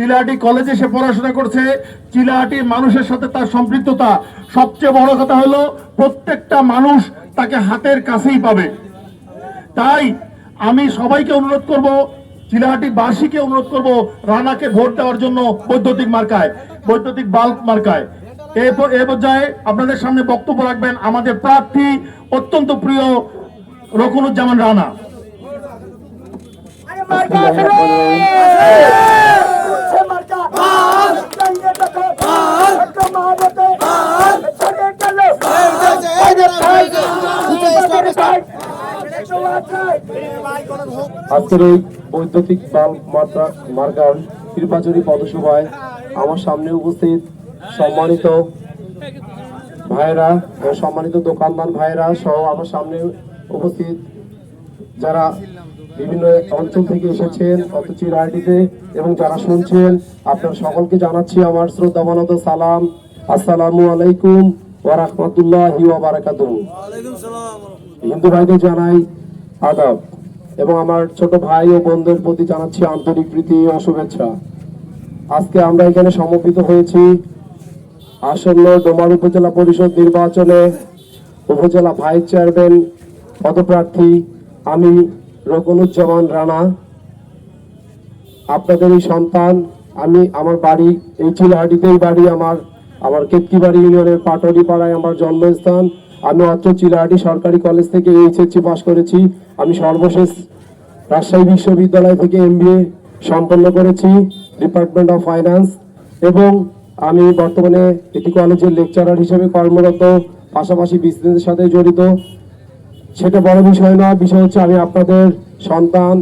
চিলাহাটি কলেজে সে পড়াশোনা করছে, চিলাহাটির মানুষের সাথে তার সম্পৃক্ততা। সবচেয়ে বড় কথা হলো প্রত্যেকটা মানুষ তাকে হাতের কাছেই পাবে। তাই আমি সবাইকে অনুরোধ করব, চিলাহাটি বাসীকে অনুরোধ করব রানাকে ভোট দেওয়ার জন্য বৈদ্যুতিক মার্কায়, বৈদ্যুতিক বাল্ব মার্কায়। এ পর্যায়ে আপনাদের সামনে বক্তব্য রাখবেন আমাদের প্রার্থী অত্যন্ত প্রিয় রকুনুজ্জামান রানা। আজকের এই বৈদ্যুতিক বাল্ব মার্কার নির্বাচনী পথসভায় আমার সামনে উপস্থিত সম্মানিত ভাইরা ও সম্মানিত দোকানদার ভাইরা সহ আমার সামনে উপস্থিত যারা বিভিন্ন অঞ্চল থেকে এসেছেন চিলাহাটিতে এবং যারা শুনছেন, আপনার সকলকে জানাচ্ছি আমার শ্রদ্ধামানত সালাম। আসসালামু আলাইকুম ওয়া রাহমাতুল্লাহি ওয়া বারাকাতুহু। হিন্দু ভাইদের জানাই আদাব এবং আমার ছোট ভাই ও বোনদের প্রতি জানাচ্ছি আন্তরিক প্রীতি ও শুভেচ্ছা। আজকে আমরা এখানে সমবেত হয়েছি আসন্ন ডোমার উপজেলা পরিষদ নির্বাচনে উপজেলা ভাইস চেয়ারম্যান পদপ্রার্থী আমি রকুনুজ্জামান রানা, আপনাদের এই সন্তান। আমি আমার বাড়ি এই চিলাহাটিতেই বাড়ি, আমার কেতকিবাড়ি ইউনিয়নের পাটলি পাড়ায় আমার জন্মস্থান। আমি অত্র চিলাহাটি সরকারি কলেজ থেকে এইচএসসি পাস করেছি। আমি সর্বশেষ রাজশাহী বিশ্ববিদ্যালয় থেকে MBA সম্পন্ন করেছি ডিপার্টমেন্ট অফ ফাইন্যান্স এবং আমি বর্তমানে একটি কলেজের লেকচারার হিসেবে কর্মরত, পাশাপাশি বিজনেসের সাথে জড়িত। সেটা বড় বিষয় না, বিষয় হচ্ছে আমি আপনাদের সন্তান।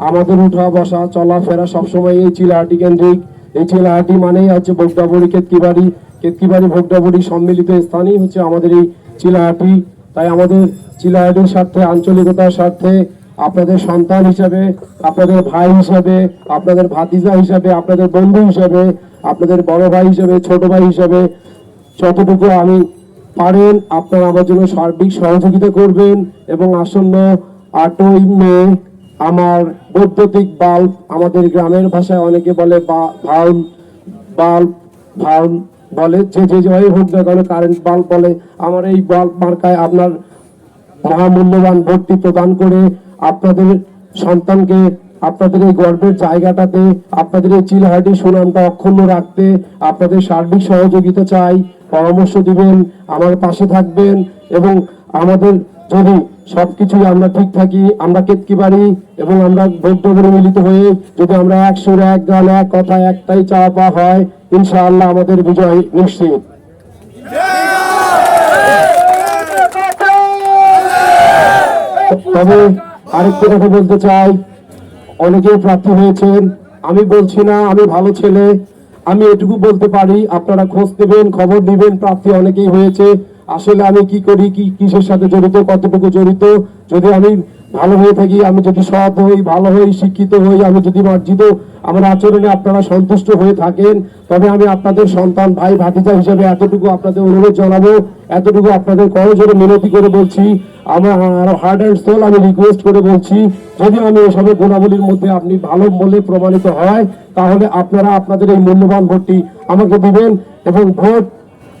আমাদের উঠা বসা চলাফেরা সবসময় এই চিলাহাটি কেন্দ্রিক। এই চিলাহাটি মানেই হচ্ছে ভোগডাবড়ি কেতকিবাড়ি, কেতকিবাড়ি ভোগডাবড়ি সম্মিলিত স্থানই হচ্ছে আমাদের এই চিলাহাটি। তাই আমাদের চিলাহাটির স্বার্থে, আঞ্চলিকতার স্বার্থে আপনাদের সন্তান হিসাবে, আপনাদের ভাই হিসাবে, আপনাদের ভাতিজা হিসাবে, আপনাদের বন্ধু হিসাবে, আপনাদের বড় ভাই হিসাবে, ছোট ভাই হিসাবে যতটুকু আমি পারেন আপনারা আমার জন্য সার্বিক সহযোগিতা করবেন। এবং আসন্ন 8ই মে আমার বৈদ্যুতিক বাল্ব, আমাদের গ্রামের ভাষায় অনেকে বলে বাল্ব বলে, যে যেভাবে হোক না কেন কারেন্ট বাল্ব বলে, আমার এই বাল্ব মার্কায় আপনার মহামূল্যবান ভোটটি প্রদান করে আপনাদের সন্তানকে আপনাদের এই গর্বের জায়গাটাতে, আপনাদের এই চিলাহাটি সুনামটা অক্ষুণ্ণ রাখতে আপনাদের সার্বিক সহযোগিতা চাই। পরামর্শ দিবেন, আমার পাশে থাকবেন এবং আমাদের যদি সবকিছুই আমরা ঠিক থাকি, আমরা কেতকিবাড়ি এবং আমরা ভোগডাবড়ি মিলিত হয়ে যদি আমরা এক সুর এক গান এক কথা একটাই চাওয়া পাওয়া হয়, ইনশাআল্লাহ আমাদের বিজয় নিশ্চিত। তবে আরেকটি কথা বলতে চাই, অনেকেই প্রার্থী হয়েছেন, আমি বলছি না আমি ভালো ছেলে, আমি এটুকু বলতে পারি আপনারা খোঁজ নেবেন, খবর দিবেন। প্রার্থী অনেকেই হয়েছে, আসলে আমি কি করি, কিসের সাথে জড়িত, কতটুকু জড়িত, যদি আমি ভালো হয়ে থাকি, আমি যদি সৎ হই, ভালো হই, শিক্ষিত হই, আমি যদি মার্জিত আমার আচরণে আপনারা সন্তুষ্ট হয়ে থাকেন, তবে আমি আপনাদের সন্তান, ভাই, ভাতিজা হিসেবে এতটুকু আপনাদের অনুরোধ জানাবো, এতটুকু আপনাদের করজোড়ে মিনতি করে বলছি, আমার হার্ট অ্যান্ড সোল আমি রিকোয়েস্ট করে বলছি, যদি আমি এসবের গুণাবলীর মধ্যে আপনি ভালো বলে প্রমাণিত হয়, তাহলে আপনারা আপনাদের এই মূল্যবান ভোটটি আমাকে দিবেন এবং ভোট,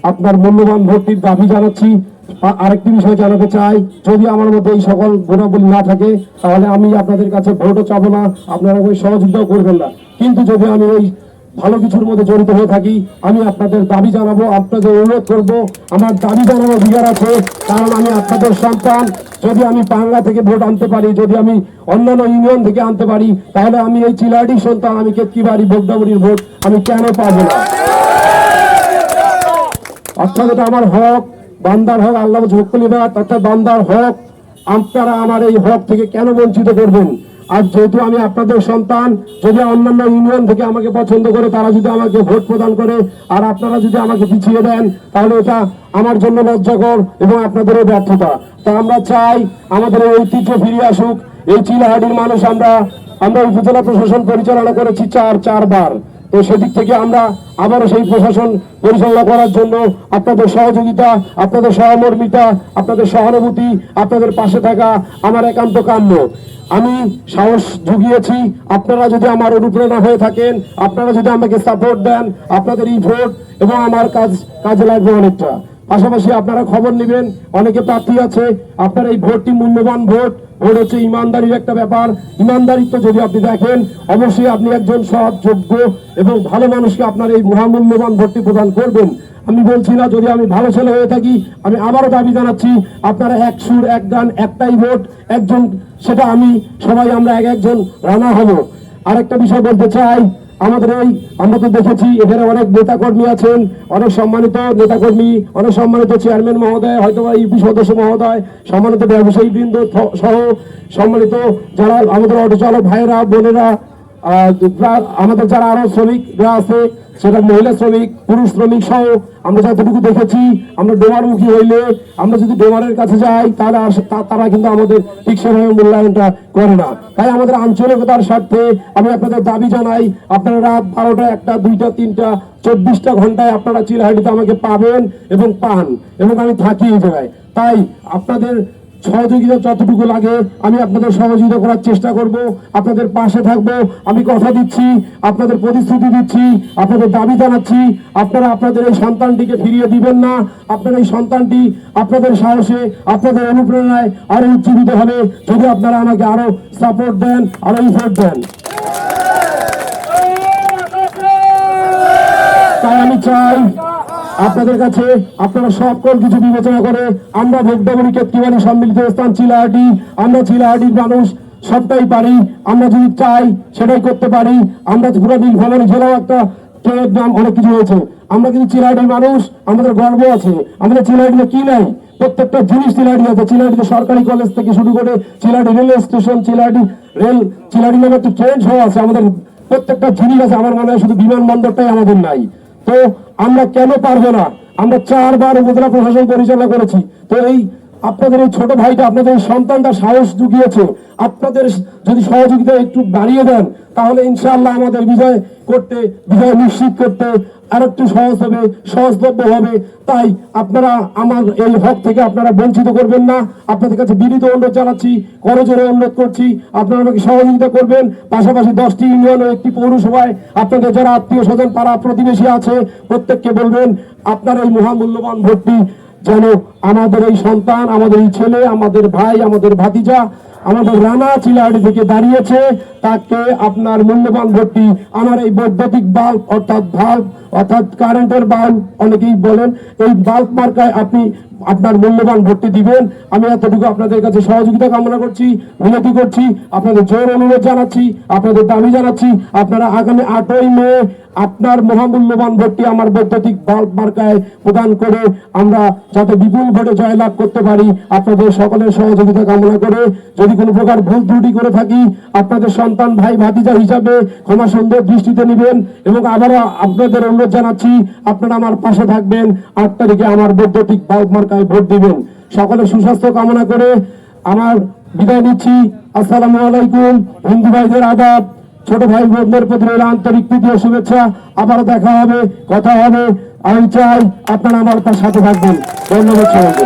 আপনার মূল্যবান ভোটটির দাবি জানাচ্ছি। আরেকটি বিষয় জানাতে চাই, যদি আমার মধ্যে এই সকল গুণাবলী না থাকে তাহলে আমি আপনাদের কাছে ভোটও চাবো না, আপনারা ওই সহযোগিতাও করবেন না। কিন্তু যদি আমি ওই ভালো কিছুর মধ্যে জড়িত হয়ে থাকি, আমি আপনাদের দাবি জানাবো, আপনাদের অনুরোধ করব, আমার দাবি জানানোর অধিকার আছে, কারণ আমি আপনাদের সন্তান। যদি আমি পাঙ্গা থেকে ভোট আনতে পারি, যদি আমি অন্যান্য ইউনিয়ন থেকে আনতে পারি, তাহলে আমি এই চিলাহাটির সন্তান, আমি কেতকিবাড়ি ভোগডাবড়ির ভোট আমি কেন পাবো না? অর্থাৎ এটা আমার হক, বান্দার হক, আল্লাহ ঝোঁকলিবাদ অর্থাৎ বান্দার হক। আপনারা আমার এই হক থেকে কেন বঞ্চিত করবেন? আর যেহেতু আমি আপনাদের সন্তান, যদি অন্যান্য ইউনিয়ন থেকে আমাকে পছন্দ করে, তারা যদি আমাকে ভোট প্রদান করে, আর আপনারা যদি আমাকে পিছিয়ে দেন, তাহলে এটা আমার জন্য লজ্জাকর এবং আপনাদেরও ব্যর্থতা। তা আমরা চাই আমাদের এই ঐতিহ্য ফিরিয়ে আসুক। এই চিলাহাটির মানুষ, আমরা উপজেলা প্রশাসন পরিচালনা করেছি চারবার। তো সেদিক থেকে আমরা আবারও সেই প্রশাসন পরিচালনা করার জন্য আপনাদের সহযোগিতা, আপনাদের সহমর্মিতা, আপনাদের সহানুভূতি, আপনাদের পাশে থাকা আমার একান্ত কাম্য। আমি সাহস জুগিয়েছি, আপনারা যদি আমার অনুপ্রেরণা হয়ে থাকেন, আপনারা যদি আমাকে সাপোর্ট দেন, আপনাদের এই ভোট এবং আমার কাজে লাগবে অনেকটা। পাশাপাশি আপনারা খবর নেবেন, অনেকে প্রার্থী আছে, আপনার এই ভোটটি মূল্যবান ভোট। ভোট হচ্ছে ইমানদারির একটা ব্যাপার। ইমানদারিত্ব যদি আপনি দেখেন, অবশ্যই আপনি একজন সৎ, যোগ্য এবং ভালো মানুষকে আপনার এই মহামূল্যবান ভোটটি প্রদান করবেন। আমি বলছি না যদি আমি ভালো ছেলে হয়ে থাকি, আমি আবারও দাবি জানাচ্ছি আপনারা এক সুর, এক গান, একটাই ভোট, একজন, সেটা আমি, সবাই আমরা একজন রানা হব। আরেকটা বিষয় বলতে চাই, আমাদের এই, আমরা তো দেখেছি এখানে অনেক নেতাকর্মী আছেন, অনেক সম্মানিত নেতাকর্মী, অনেক সম্মানিত চেয়ারম্যান মহোদয়, হয়তো ইউপি সদস্য মহোদয়, সম্মানিত ব্যবসায়ী বৃন্দ সহ সম্মানিত যারা আমাদের অটো চালক ভাইয়েরা, বোনেরা, আমাদের যারা আরো শ্রমিকরা আছে, সেটা মহিলা শ্রমিক, পুরুষ শ্রমিক সহ আমরা যতটুকু দেখেছি, আমরা ডোমারমুখী হইলে, আমরা যদি ডোমারের কাছে যাই তাহলে তারা কিন্তু আমাদের ঠিক সেভাবে মূল্যায়নটা করে না। তাই আমাদের আঞ্চলিকতার স্বার্থে আমি আপনাদের দাবি জানাই, আপনারা রাত 12টা, 1টা, 2টা, 3টা, 24টা ঘন্টায় আপনারা চিলাহাটিতে আমাকে পাবেন এবং পান, এবং আমি থাকি এই জায়গায়। তাই আপনাদের সহযোগিতা যতটুকু লাগে আমি আপনাদের সহযোগিতা করার চেষ্টা করব, আপনাদের পাশে থাকব। আমি কথা দিচ্ছি, আপনাদের প্রতিশ্রুতি দিচ্ছি, আপনাদের দাবি জানাচ্ছি, আপনারা আপনাদের এই সন্তানটিকে ফিরিয়ে দিবেন না। আপনার এই সন্তানটি আপনাদের সাহসে, আপনাদের অনুপ্রেরণায় আরো উজ্জীবিত হবে যদি আপনারা আমাকে আরো সাপোর্ট দেন, আরো ভোট দেন। তাই আমি চাই আপনাদের কাছে, আপনারা সকল কিছু বিবেচনা করে, আমরা ভোগডাবরি কেতকিবাড়ি সম্মিলিত স্থান চিলাহাটি, আমরা চিলাহাটির মানুষ সবটাই পারি, আমরা যদি চাই সেটাই করতে পারি। আমরা পুরো নীলফামারী জেলাও একটা ট্রেনের নাম অনেক কিছু হয়েছে, আমরা কিন্তু চিলাহাটির মানুষ, আমাদের গর্ব আছে। আমাদের চিলাহাটিতে কি নাই? প্রত্যেকটা জিনিস চিলাহাটি আছে। চিলাহাটিতে সরকারি কলেজ থেকে শুরু করে চিলাহাটি রেলওয়ে স্টেশন, চিলাহাটি নামে একটা ট্রেন সহ আছে, আমাদের প্রত্যেকটা জিনিস আছে। আমার মনে হয় শুধু বিমানবন্দরটাই আমাদের নাই। তো আমরা কেন পারবো না? আমরা 4 বার উপজেলা প্রশাসন পরিচালনা করেছি। তো এই আপনাদের এই ছোট ভাইটা, আপনাদের সন্তানটা সাহস জুগিয়েছে, আপনাদের যদি সহযোগিতা একটু বাড়িয়ে দেন তাহলে ইনশাআল্লাহ আমাদের বিজয় নিশ্চিত করতে আরেকটু সহজ হবে, সহজলভ্য হবে। তাই আপনারা আমার এই হক থেকে আপনারা বঞ্চিত করবেন না। আপনাদের কাছে বিনীত অনুরোধ জানাচ্ছি, করজোরে অনুরোধ করছি, আপনারা আমাকে সহযোগিতা করবেন। পাশাপাশি 10টি ইউনিয়ন ও 1টি পৌরসভায় আপনাদের যারা আত্মীয় স্বজন, পাড়া প্রতিবেশী আছে, প্রত্যেককে বলবেন আপনার এই মহামূল্যবান ভোটটি যেন আমাদের এই সন্তান, আমাদের এই ছেলে, আমাদের ভাই, আমাদের ভাতিজা, আমাদের রানা চিলাহাটি থেকে দাঁড়িয়েছে, তাকে আপনার মূল্যবান ভোটটি, আমার এই বৈদ্যুতিক বাল্ব অর্থাৎ কারেন্টের বাল্ব অনেকেই বলেন, এই বাল্ব মার্কায় আপনি আপনার মূল্যবান ভোটটি দিবেন। আমি এতটুকু আপনাদের কাছে সহযোগিতা কামনা করছি, মিনতি করছি, আপনাদের জোর অনুরোধ জানাচ্ছি, আপনাদের দাবি জানাচ্ছি, আপনারা আগামী 8ই মে আপনার মহামূল্যবান ভোটটি আমার বৈদ্যুতিক বাল্ব মার্কায় প্রদান করে আমরা যাতে বিপুল ভোটে জয়লাভ করতে পারি, আপনাদের সকলের সহযোগিতা কামনা করে, যদি কোনো প্রকার ভুল ত্রুটি করে থাকি আপনাদের সন্তান, ভাই, ভাতিজা হিসাবে ক্ষমা সুন্দর দৃষ্টিতে নেবেন। এবং আবারও আপনাদের অনুরোধ জানাচ্ছি, আপনারা আমার পাশে থাকবেন, 8 তারিখে আমার বৈদ্যুতিক বাল্ব মার্কায় ভোট দিবেন। সকলের সুস্বাস্থ্য কামনা করে আমার বিদায় নিচ্ছি। আসসালামু আলাইকুম। হিন্দু ভাইদের আদাব, ছোট ভাই বোনদের প্রতি আন্তরিক প্রীতি ও শুভেচ্ছা। আবারও দেখা হবে, কথা হবে। আমি চাই আপনারা আমার সাথে থাকবেন। ধন্যবাদ সবাইকে।